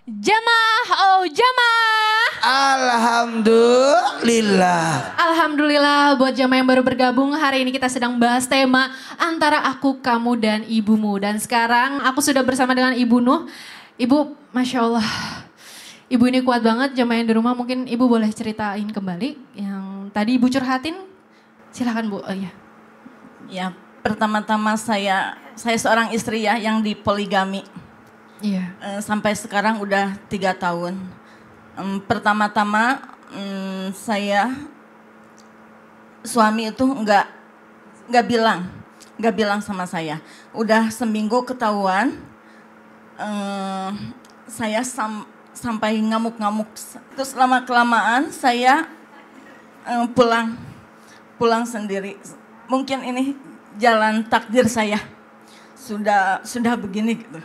Jamaah, oh jamaah. Alhamdulillah. Alhamdulillah buat jamaah yang baru bergabung. Hari ini kita sedang bahas tema antara aku, kamu, dan ibumu. Dan sekarang aku sudah bersama dengan Ibu Nuh. Ibu, Masya Allah. Ibu ini kuat banget, jamaah yang di rumah mungkin Ibu boleh ceritain kembali yang tadi Ibu curhatin. Silakan Bu, oh iya. Ya, pertama-tama saya seorang istri ya yang dipoligami. Iya. Sampai sekarang udah 3 tahun. Pertama-tama suami itu nggak bilang sama saya. Udah seminggu ketahuan, saya sampai ngamuk-ngamuk. Terus lama kelamaan saya pulang sendiri. Mungkin ini jalan takdir saya sudah begini gitu.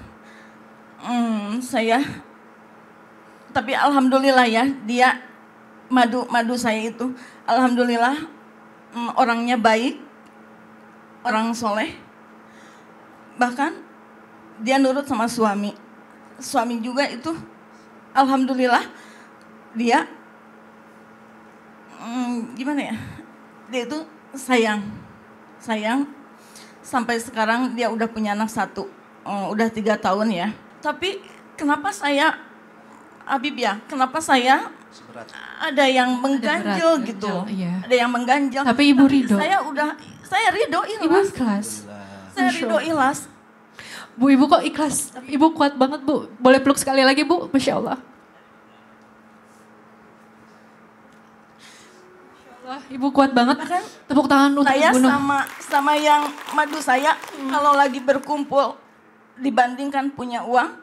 Tapi alhamdulillah ya, dia madu saya itu alhamdulillah orangnya baik, orang soleh. Bahkan dia nurut sama suami juga itu alhamdulillah dia gimana ya, dia itu sayang sampai sekarang dia udah punya anak 1, udah 3 tahun ya. Tapi kenapa saya, Habib ya, kenapa saya ada yang mengganjel gitu. Iya. Ada yang mengganjel. Tapi Ibu ridho. Saya ridho ikhlas. Ibu ikhlas. Saya ridho ikhlas. Bu, Ibu kok ikhlas? Ibu kuat banget Bu. Boleh peluk sekali lagi Bu? Masya Allah. Ibu kuat banget. Bahkan tepuk tangan untuk saya Ibu Nuh. sama yang madu saya kalau lagi berkumpul dibandingkan punya uang,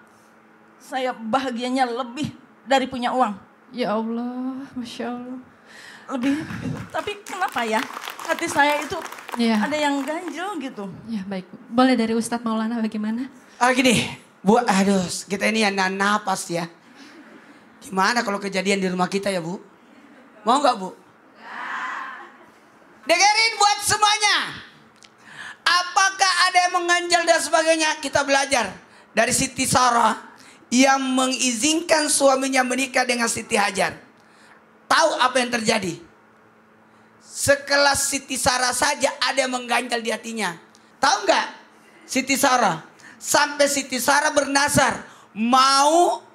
saya bahagianya lebih dari punya uang. Ya Allah, Masya Allah. Lebih, tapi kenapa ya hati saya itu Ya. ada yang ganjel gitu. Ya baik, boleh dari Ustadz Maulana bagaimana? Gini, Bu, aduh, kita ini ya napas ya. Gimana kalau kejadian di rumah kita ya Bu? Mau nggak Bu? Dengerin buat semuanya. Apakah ada yang mengganjal dan sebagainya? Kita belajar dari Siti Sarah yang mengizinkan suaminya menikah dengan Siti Hajar. Tahu apa yang terjadi? Sekelas Siti Sarah saja ada yang mengganjal di hatinya. Tahu nggak? Siti Sarah. Sampai Siti Sarah bernazar mau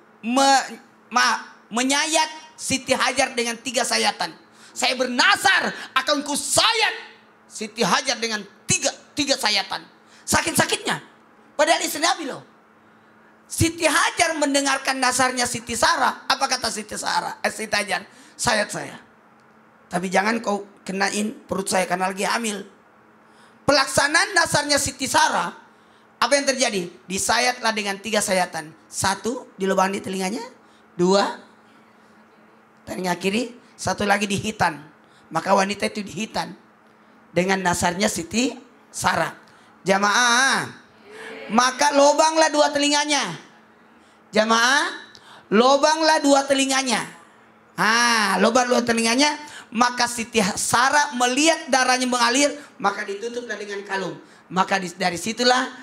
menyayat Siti Hajar dengan 3 sayatan. Saya bernazar akan kusayat Siti Hajar dengan tiga sayatan. Sakit-sakitnya. Padahal istri Nabi loh. Siti Hajar mendengarkan nazarnya Siti Sarah. Apa kata Siti Hajar? Sayat saya. Tapi jangan kau kenain perut saya karena lagi hamil. Pelaksanaan nazarnya Siti Sarah. Apa yang terjadi? Disayatlah dengan 3 sayatan. 1 dilubang di telinganya. 2 telinga kiri. 1 lagi di hitan. Maka wanita itu dihitan dengan nazarnya Siti Sarah. Jamaah, maka lobanglah 2 telinganya. Jamaah, lobanglah 2 telinganya. Lobang 2 telinganya. Maka Siti Sarah melihat darahnya mengalir, maka ditutuplah dengan kalung. Maka dari situlah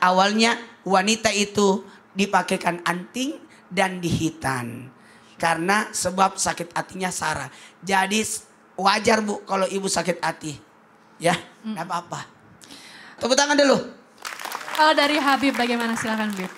awalnya wanita itu dipakaikan anting dan dihitan. Karena sebab sakit hatinya Sarah. Jadi wajar Bu kalau ibu sakit hati. Ya, enggak apa-apa. Tepuk tangan dulu. Kalau dari Habib bagaimana? Silakan Habib.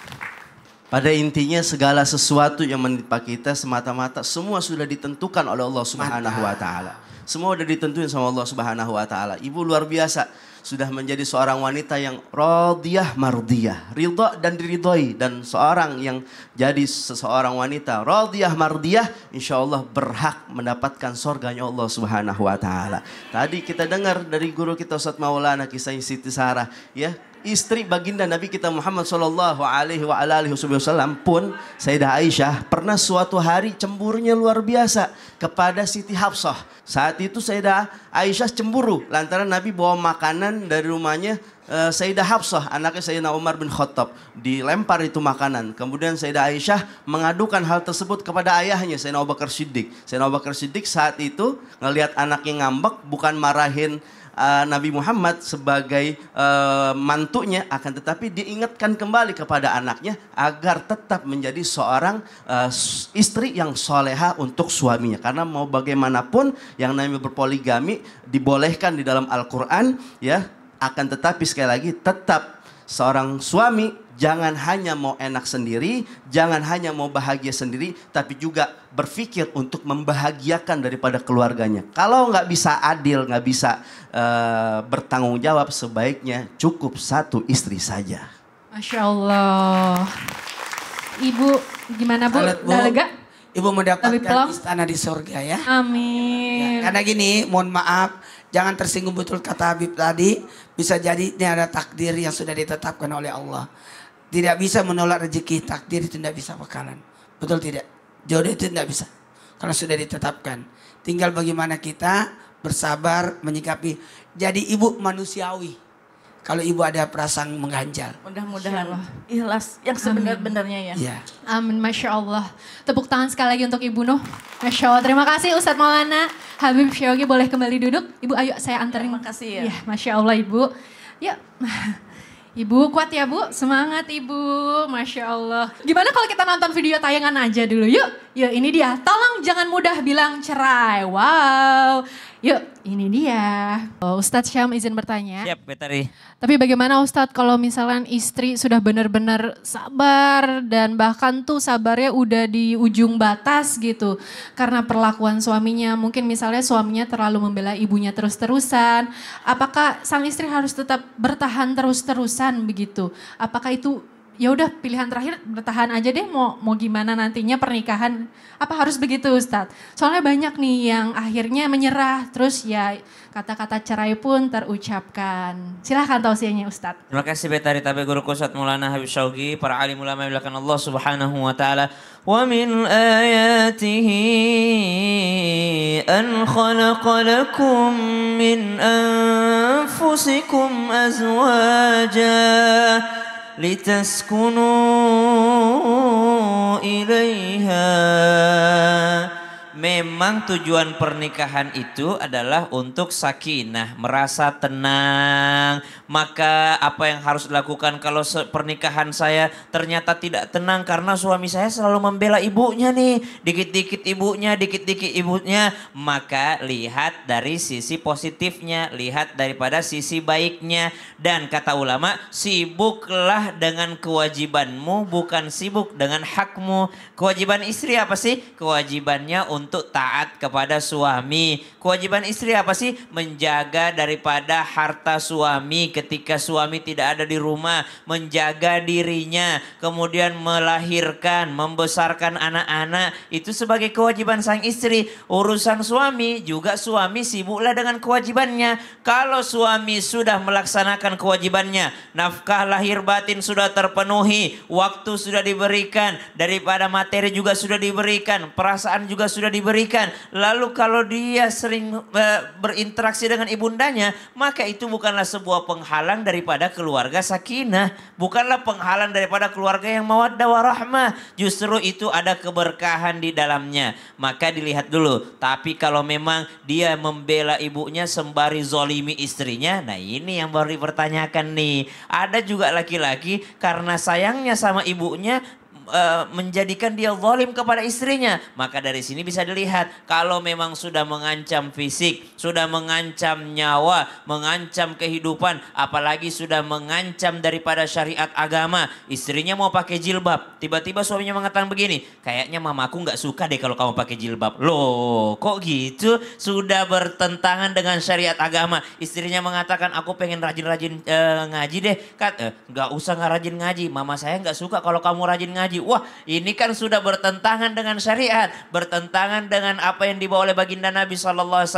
Pada intinya segala sesuatu yang menimpa kita semata-mata semua sudah ditentukan oleh Allah Subhanahu wa taala. Semua sudah ditentuin sama Allah Subhanahu wa taala. Ibu luar biasa sudah menjadi seorang wanita yang radiyah mardiyah, ridha dan diridhoi, dan seorang yang jadi seseorang wanita radiyah mardiyah insyaallah berhak mendapatkan surganya Allah Subhanahu wa taala. Tadi kita dengar dari guru kita Ustaz Maulana kisah Siti Sarah ya. Istri baginda Nabi kita Muhammad sallallahu alaihi wasallam pun Sayyidah Aisyah pernah suatu hari cemburunya luar biasa kepada Siti Hafsah. Saat itu Sayyidah Aisyah cemburu lantaran Nabi bawa makanan dari rumahnya Sayyidah Hafsah, anaknya Sayyidina Umar bin Khattab, dilempar itu makanan. Kemudian Sayyidah Aisyah mengadukan hal tersebut kepada ayahnya Sayyidina Abu Bakar Siddiq. Sayyidina Abu Bakar Siddiq saat itu ngelihat anaknya ngambek, bukan marahin Nabi Muhammad sebagai mantunya, akan tetapi diingatkan kembali kepada anaknya agar tetap menjadi seorang istri yang soleha untuk suaminya. Karena mau bagaimanapun yang namanya berpoligami dibolehkan di dalam Al-Quran, ya. Akan tetapi sekali lagi tetap seorang suami jangan hanya mau enak sendiri, jangan hanya mau bahagia sendiri, tapi juga berpikir untuk membahagiakan daripada keluarganya. Kalau nggak bisa adil, nggak bisa bertanggung jawab, sebaiknya cukup satu istri saja. Masya Allah. Ibu gimana Bu? Udah lega? Ibu mendapatkan istana di surga ya. Amin. Ya, karena gini, mohon maaf, jangan tersinggung, betul kata Habib tadi. Bisa jadi ini ada takdir yang sudah ditetapkan oleh Allah. Tidak bisa menolak rezeki, takdir itu tidak bisa bakalan. Betul tidak? Jodoh itu tidak bisa. Karena sudah ditetapkan. Tinggal bagaimana kita bersabar menyikapi. Jadi ibu manusiawi. Kalau ibu ada perasaan mengganjal. Mudah-mudahan ikhlas yang sebenar-benarnya ya. Ya. Amin, Masya Allah. Tepuk tangan sekali lagi untuk Ibu Nuh. Masya Allah, terima kasih Ustadz Maulana. Habib Syawgi boleh kembali duduk. Ibu ayo saya anterin. Terima kasih ya. Ya, Masya Allah Ibu. Yuk. Ibu kuat ya Bu, semangat Ibu, Masya Allah. Gimana kalau kita nonton video tayangan aja dulu, yuk. Yuk ini dia, tolong jangan mudah bilang cerai, wow. Yuk ini dia. Ustadz Syam izin bertanya. Siap, Betari. Tapi bagaimana Ustadz kalau misalnya istri sudah benar-benar sabar dan bahkan tuh sabarnya udah di ujung batas gitu. Karena perlakuan suaminya, mungkin misalnya suaminya terlalu membela ibunya terus-terusan. Apakah sang istri harus tetap bertahan terus-terusan begitu? Apakah itu ya udah pilihan terakhir bertahan aja deh mau gimana nantinya pernikahan, apa harus begitu Ustadz? Soalnya banyak nih yang akhirnya menyerah terus ya kata-kata cerai pun terucapkan. Silahkan tausiahnya Ustadz. Terima kasih Betari Tabe Guruku Ustadz Maulana Habib Syawgi, para alim ulama yang dimuliakan Allah Subhanahu wa taala. Wa min ayatihi an khalaqa lakum min anfusikum azwaja litaskunu ilaiha. Memang tujuan pernikahan itu adalah untuk sakinah, merasa tenang. Maka apa yang harus dilakukan kalau pernikahan saya ternyata tidak tenang karena suami saya selalu membela ibunya nih. Dikit-dikit ibunya, dikit-dikit ibunya. Maka lihat dari sisi positifnya, lihat daripada sisi baiknya. Dan kata ulama, sibuklah dengan kewajibanmu, bukan sibuk dengan hakmu. Kewajiban istri apa sih? Kewajibannya untuk taat kepada suami. Kewajiban istri apa sih? Menjaga daripada harta suami ketika suami tidak ada di rumah. Menjaga dirinya. Kemudian melahirkan, membesarkan anak-anak. Itu sebagai kewajiban sang istri. Urusan suami juga suami sibuklah dengan kewajibannya. Kalau suami sudah melaksanakan kewajibannya, nafkah lahir batin sudah terpenuhi, waktu sudah diberikan, daripada materi juga sudah diberikan, perasaan juga sudah diberikan. Lalu kalau dia sering berinteraksi dengan ibundanya, maka itu bukanlah sebuah penghalang daripada keluarga sakinah. Bukanlah penghalang daripada keluarga yang mawaddah warahmah. Justru itu ada keberkahan di dalamnya. Maka dilihat dulu. Tapi kalau memang dia membela ibunya sembari zolimi istrinya, nah ini yang baru dipertanyakan nih. Ada juga laki-laki karena sayangnya sama ibunya, menjadikan dia zalim kepada istrinya. Maka dari sini bisa dilihat kalau memang sudah mengancam fisik, sudah mengancam nyawa, mengancam kehidupan, apalagi sudah mengancam daripada syariat agama. Istrinya mau pakai jilbab, tiba-tiba suaminya mengatakan begini, kayaknya mamaku nggak suka deh kalau kamu pakai jilbab. Loh kok gitu? Sudah bertentangan dengan syariat agama. Istrinya mengatakan aku pengen rajin-rajin ngaji deh. Nggak usah rajin ngaji, mama saya nggak suka kalau kamu rajin ngaji. Wah ini kan sudah bertentangan dengan syariat. Bertentangan dengan apa yang dibawa oleh baginda Nabi SAW.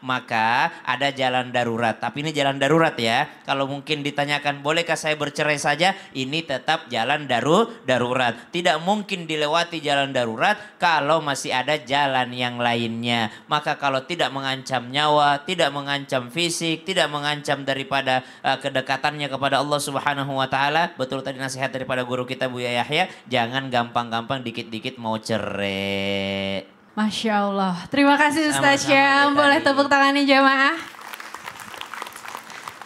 Maka ada jalan darurat. Tapi ini jalan darurat ya. Kalau mungkin ditanyakan bolehkah saya bercerai saja? Ini tetap jalan darurat. Tidak mungkin dilewati jalan darurat kalau masih ada jalan yang lainnya. Maka kalau tidak mengancam nyawa, tidak mengancam fisik, tidak mengancam daripada kedekatannya kepada Allah Subhanahu wa taala. Betul tadi nasihat daripada guru kita Buya Yahya, jangan gampang-gampang dikit-dikit mau cerai. Masya Allah. Terima kasih Ustaz Sama-sama, Syam. Boleh tepuk tangannya jamaah.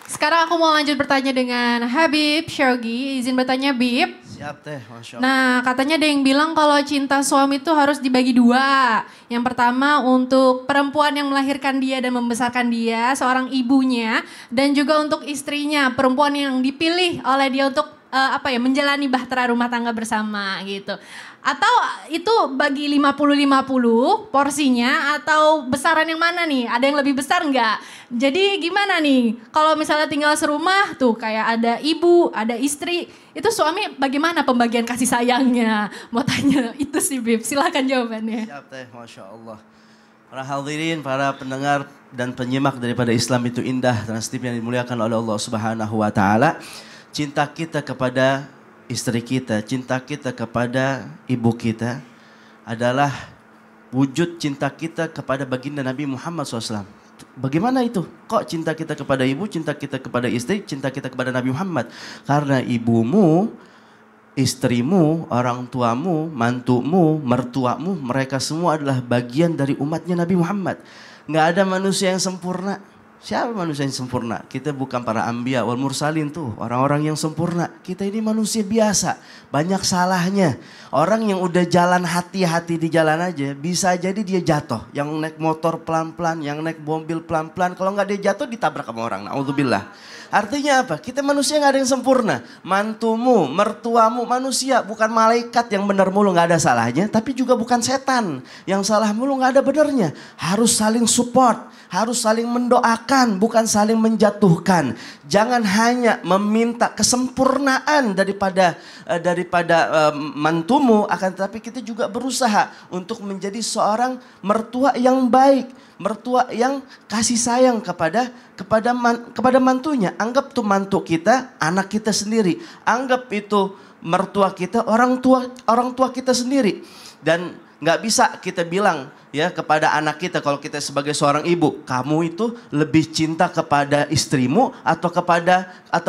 Sekarang aku mau lanjut bertanya dengan Habib Shogi. Izin bertanya, Bib. Siap teh, Masya Allah. Nah, katanya ada yang bilang kalau cinta suami itu harus dibagi dua. Yang pertama untuk perempuan yang melahirkan dia dan membesarkan dia, seorang ibunya. Dan juga untuk istrinya, perempuan yang dipilih oleh dia untuk menjalani bahtera rumah tangga bersama gitu. Atau itu bagi 50-50 porsinya atau besaran yang mana nih? Ada yang lebih besar nggak? Jadi gimana nih? Kalau misalnya tinggal serumah tuh kayak ada ibu, ada istri. Itu suami bagaimana pembagian kasih sayangnya? Mau tanya itu sih Bib, silahkan jawabannya. Siap teh, Masya Allah. Para hadirin, para pendengar dan penyimak daripada Islam itu indah, Trans TV yang dimuliakan oleh Allah Subhanahu wa Ta'ala. Cinta kita kepada istri kita, cinta kita kepada ibu kita adalah wujud cinta kita kepada baginda Nabi Muhammad SAW. Bagaimana itu? Kok cinta kita kepada ibu, cinta kita kepada istri, cinta kita kepada Nabi Muhammad? Karena ibumu, istrimu, orang tuamu, mantumu, mertuamu, mereka semua adalah bagian dari umatnya Nabi Muhammad. Nggak ada manusia yang sempurna. Siapa manusia yang sempurna? Kita bukan para anbiya wal mursalin tuh, orang-orang yang sempurna. Kita ini manusia biasa, banyak salahnya. Orang yang udah jalan hati-hati di jalan aja, bisa jadi dia jatuh. Yang naik motor pelan-pelan, yang naik mobil pelan-pelan. Kalau nggak dia jatuh ditabrak sama orang, na'udzubillah. Artinya apa? Kita manusia nggak ada yang sempurna. Mantumu, mertuamu, manusia. Bukan malaikat yang benar mulu nggak ada salahnya. Tapi juga bukan setan yang salah mulu nggak ada benernya. Harus saling support, harus saling mendoakan, bukan saling menjatuhkan. Jangan hanya meminta kesempurnaan daripada mantumu, akan tetapi kita juga berusaha untuk menjadi seorang mertua yang baik, mertua yang kasih sayang kepada mantunya. Anggap tuh mantu kita anak kita sendiri, anggap itu mertua kita orang tua kita sendiri. Dan nggak bisa kita bilang ya kepada anak kita, kalau kita sebagai seorang ibu, kamu itu lebih cinta kepada istrimu atau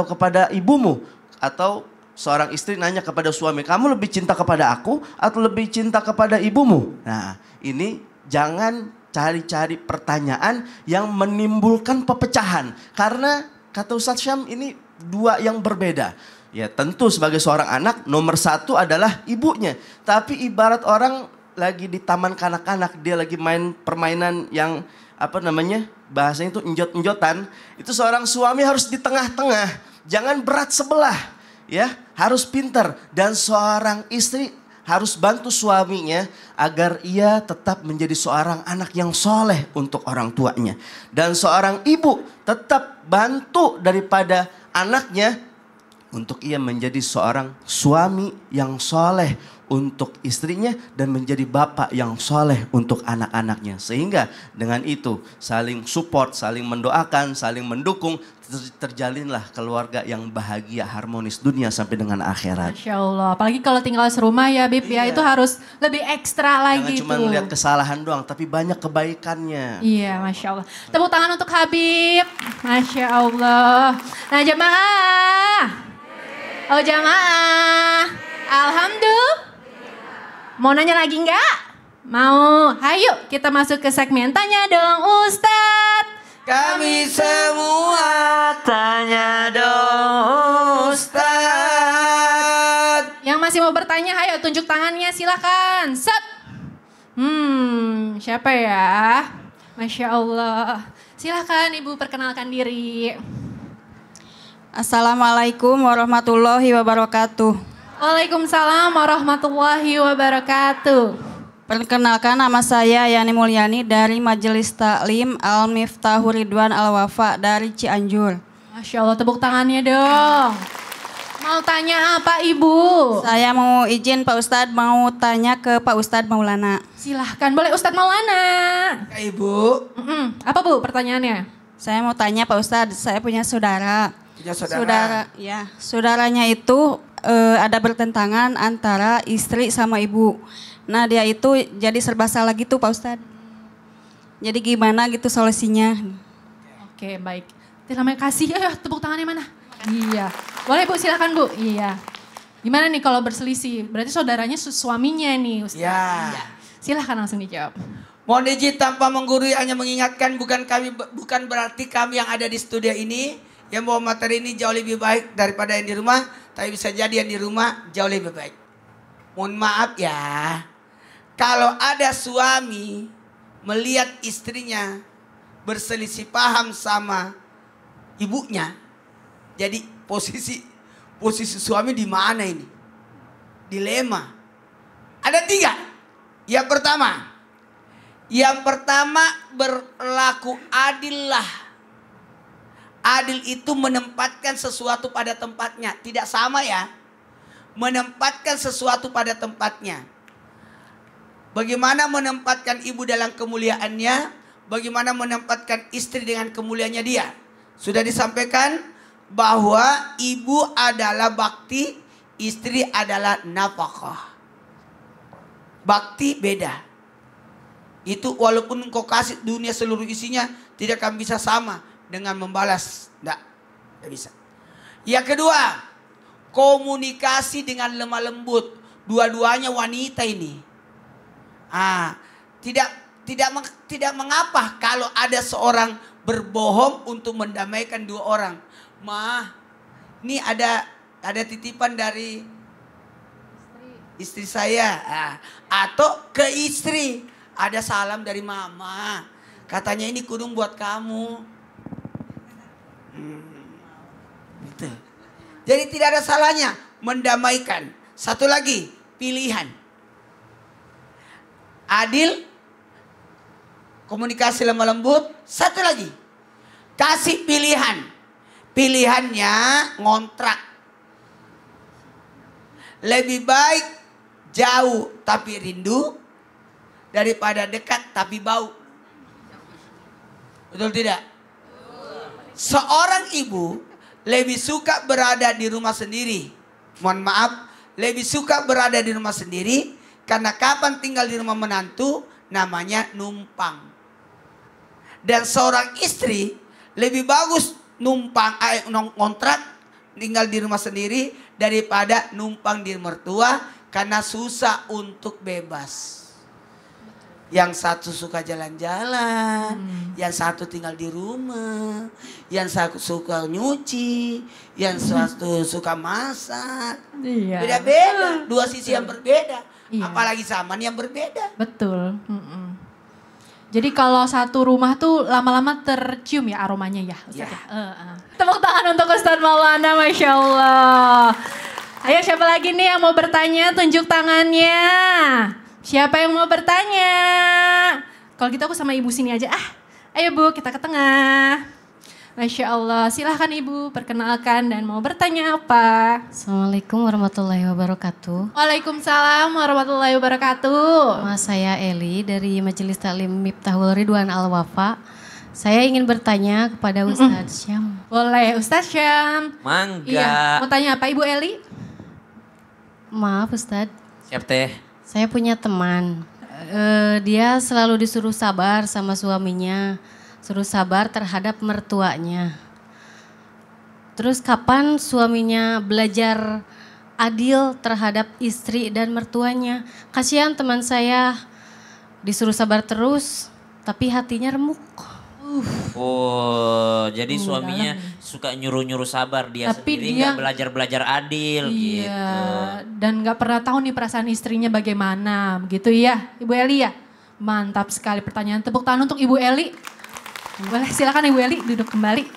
kepada ibumu. Atau seorang istri nanya kepada suami, kamu lebih cinta kepada aku atau lebih cinta kepada ibumu? Nah, ini jangan cari-cari pertanyaan yang menimbulkan perpecahan. Karena kata Ustadz Syam ini dua yang berbeda. Ya tentu sebagai seorang anak nomor satu adalah ibunya. Tapi ibarat orang lagi di taman kanak-kanak, dia lagi main permainan yang bahasanya itu enjot-enjotan. Itu seorang suami harus di tengah-tengah, jangan berat sebelah, ya harus pintar. Dan seorang istri harus bantu suaminya agar ia tetap menjadi seorang anak yang soleh untuk orang tuanya. Dan seorang ibu tetap bantu daripada anaknya untuk ia menjadi seorang suami yang soleh untuk istrinya dan menjadi bapak yang soleh untuk anak-anaknya. Sehingga dengan itu saling support, saling mendoakan, saling mendukung, terjalinlah keluarga yang bahagia, harmonis dunia sampai dengan akhirat. Masya Allah, apalagi kalau tinggal serumah ya Bib ya, itu harus lebih ekstra lagi. Jangan cuma melihat kesalahan doang, tapi banyak kebaikannya. Iya, Masya Allah. Tepuk tangan untuk Habib. Masya Allah. Nah jamaah. Oh jamaah. Alhamdulillah. Mau nanya lagi enggak? Mau? Ayo kita masuk ke segmen Tanya Dong Ustadz. Kami semua tanya dong Ustadz. Yang masih mau bertanya, ayo tunjuk tangannya silahkan. Set. Siapa ya? Masya Allah. Silahkan Ibu perkenalkan diri. Assalamualaikum warahmatullahi wabarakatuh. Waalaikumsalam warahmatullahi wabarakatuh. Perkenalkan, nama saya Yani Mulyani dari Majelis Taklim Al-Miftahu Ridwan Al-Wafa dari Cianjur. Masya Allah, tepuk tangannya dong. Mau tanya apa Ibu? Saya mau izin Pak Ustadz, mau tanya ke Pak Ustadz Maulana. Silahkan, boleh Ustadz Maulana. Kak Ibu. Apa Bu pertanyaannya? Saya mau tanya Pak Ustadz, saya punya saudara. Punya saudara. Saudaranya itu ada bertentangan antara istri sama ibu. Nah dia itu jadi serba salah gitu Pak Ustadz. Jadi gimana gitu solusinya? Oke baik. Terima kasih. Ayo tepuk tangannya mana? Iya. Boleh Bu silakan Bu. Iya. Gimana nih kalau berselisih? Berarti saudaranya suaminya nih Ustadz. Ya. Iya. Silahkan langsung dijawab. Mohon izin tanpa menggurui, hanya mengingatkan bukan berarti kami yang ada di studio ini yang bawa materi ini jauh lebih baik daripada yang di rumah, tapi bisa jadi yang di rumah jauh lebih baik. Mohon maaf ya, kalau ada suami melihat istrinya berselisih paham sama ibunya, jadi posisi suami di mana ini? Dilema. Ada 3. Yang pertama berlaku adillah. Adil itu menempatkan sesuatu pada tempatnya. Tidak sama ya. Menempatkan sesuatu pada tempatnya. Bagaimana menempatkan ibu dalam kemuliaannya? Bagaimana menempatkan istri dengan kemuliaannya dia? Sudah disampaikan bahwa ibu adalah bakti, istri adalah nafkah. Bakti beda. Itu walaupun engkau kasih dunia seluruh isinya, tidak akan bisa sama dengan membalas. Tidak bisa. Yang kedua, komunikasi dengan lemah lembut. Dua-duanya wanita ini. Tidak mengapa kalau ada seorang berbohong untuk mendamaikan 2 orang. Ma, ini ada titipan dari istri saya. Atau ke istri, ada salam dari mama. Katanya ini kudung buat kamu. Gitu. Jadi tidak ada salahnya mendamaikan. Satu lagi, pilihan. Adil, komunikasi lemah lembut. Satu lagi, kasih pilihan. Pilihannya ngontrak. Lebih baik jauh tapi rindu daripada dekat tapi bau. Betul tidak? Seorang ibu lebih suka berada di rumah sendiri. Mohon maaf, lebih suka berada di rumah sendiri karena kapan tinggal di rumah menantu namanya numpang. Dan seorang istri lebih bagus numpang ngontrak tinggal di rumah sendiri daripada numpang di mertua karena susah untuk bebas. Yang satu suka jalan-jalan, yang satu tinggal di rumah, yang satu suka nyuci, yang satu suka masak. Iya. Beda-beda, 2 sisi yang berbeda. Iya. Apalagi zaman yang berbeda. Betul. Jadi kalau satu rumah tuh lama-lama tercium ya aromanya ya. Ustaz, ya. Tepuk tangan untuk Ustaz Maulana, Masya Allah. Ayo siapa lagi nih yang mau bertanya, tunjuk tangannya. Siapa yang mau bertanya? Kalau gitu aku sama ibu sini aja. Ayo Bu, kita ke tengah. Masya Allah, silahkan Ibu perkenalkan dan mau bertanya apa? Assalamualaikum warahmatullahi wabarakatuh. Waalaikumsalam warahmatullahi wabarakatuh. Saya Eli dari Majelis Taklim Miftahul Ridwan Al-Wafa. Saya ingin bertanya kepada Ustadz Syam. Boleh, Ustadz Syam. Mangga. Iya, mau tanya apa Ibu Eli? Maaf Ustadz, Siap teh. saya punya teman. Dia selalu disuruh sabar sama suaminya. Suruh sabar terhadap mertuanya. Terus kapan suaminya belajar adil terhadap istri dan mertuanya? Kasihan teman saya disuruh sabar terus tapi hatinya remuk. Oh, jadi suaminya suka nyuruh-nyuruh sabar, dia Tapi sendiri dia nggak belajar-belajar adil Iya, gitu. dan nggak pernah tahu nih perasaan istrinya bagaimana, begitu ya, Ibu Eli ya? Mantap sekali pertanyaan. Tepuk tangan untuk Ibu Eli. Boleh, silakan Ibu Eli duduk kembali.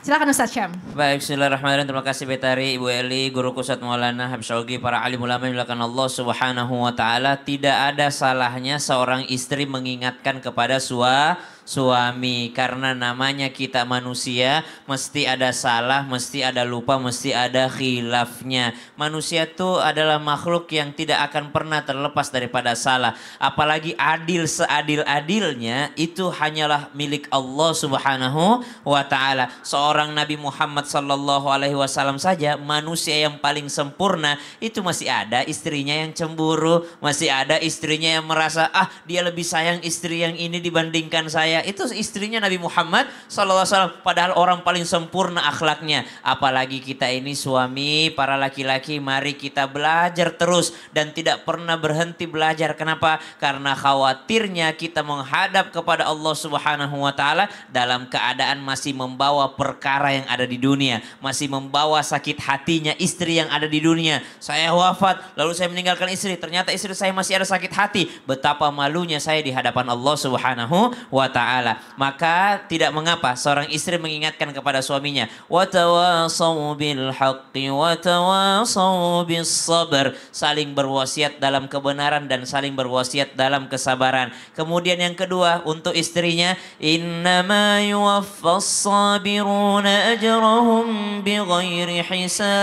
Silakan Ustadz Syam. Baik, bismillahirrahmanirrahim. Terima kasih Betari, Ibu Eli, Guru Ustadz Maulana, Habib Syauqi, para alim ulama yang dimuliakan Allah Subhanahu wa taala. Tidak ada salahnya seorang istri mengingatkan kepada suami, karena namanya kita manusia, mesti ada salah, mesti ada lupa, mesti ada khilafnya. Manusia itu adalah makhluk yang tidak akan pernah terlepas daripada salah. Apalagi adil seadil-adilnya itu hanyalah milik Allah Subhanahu wa taala. Seorang Nabi Muhammad sallallahu alaihi wasallam saja, manusia yang paling sempurna, itu masih ada istrinya yang cemburu, masih ada istrinya yang merasa dia lebih sayang istri yang ini dibandingkan saya. saya. Itu istrinya Nabi Muhammad SAW. Padahal orang paling sempurna akhlaknya. Apalagi kita ini suami, para laki-laki, mari kita belajar terus. Dan tidak pernah berhenti belajar. Kenapa? Karena khawatirnya kita menghadap kepada Allah Subhanahu wa Ta'ala dalam keadaan masih membawa perkara yang ada di dunia, masih membawa sakit hatinya istri yang ada di dunia. Saya wafat, lalu saya meninggalkan istri, ternyata istri saya masih ada sakit hati. Betapa malunya saya di hadapan Allah Subhanahu wa Ta'ala. Maka tidak mengapa seorang istri mengingatkan kepada suaminya, wa tawassaw bil haqqi wa tawassaw bis sabr, saling berwasiat dalam kebenaran dan saling berwasiat dalam kesabaran. Kemudian yang kedua untuk istrinya, innama yuwaffas sabiruna ajrahum bighairi hisab.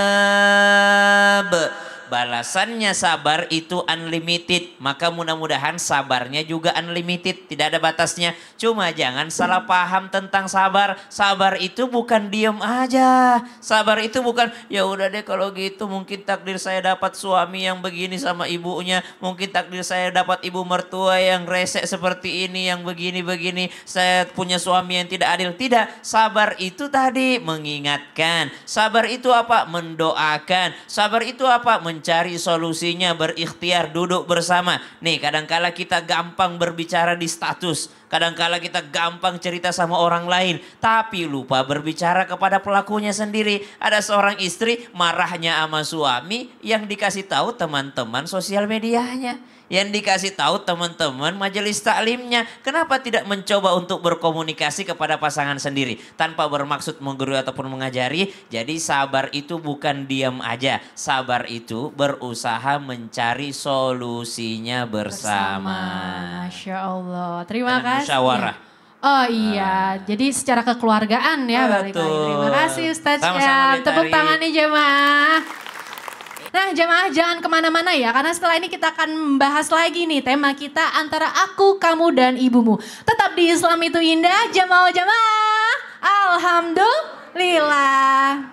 Balasannya sabar itu unlimited. Maka mudah-mudahan sabarnya juga unlimited. Tidak ada batasnya. Cuma jangan salah paham tentang sabar. Sabar itu bukan diem aja. Sabar itu bukan ya udah deh kalau gitu mungkin takdir saya dapat suami yang begini sama ibunya. Mungkin takdir saya dapat ibu mertua yang resek seperti ini, yang begini-begini. Saya punya suami yang tidak adil. Tidak. Sabar itu tadi mengingatkan. Sabar itu apa? Mendoakan. Sabar itu apa? Mencari solusinya, berikhtiar, duduk bersama. Nih kadangkala kita gampang berbicara di status. Kadangkala kita gampang cerita sama orang lain. Tapi lupa berbicara kepada pelakunya sendiri. Ada seorang istri marahnya sama suami yang dikasih tahu teman-teman sosial medianya. Yang dikasih tahu teman-teman majelis taklimnya. Kenapa tidak mencoba untuk berkomunikasi kepada pasangan sendiri tanpa bermaksud menggurui ataupun mengajari? Jadi sabar itu bukan diam aja. Sabar itu berusaha mencari solusinya bersama. Masya Allah. Terima kasih. Musyawarah. Oh iya, jadi secara kekeluargaan ya balik lagi. Terima kasih Ustadz Syam. Tepuk tangan nih jemaah. Nah jemaah jangan kemana-mana ya, karena setelah ini kita akan membahas lagi nih tema kita antara aku, kamu, dan ibumu. Tetap di Islam itu indah, jemaah-jemaah. Alhamdulillah.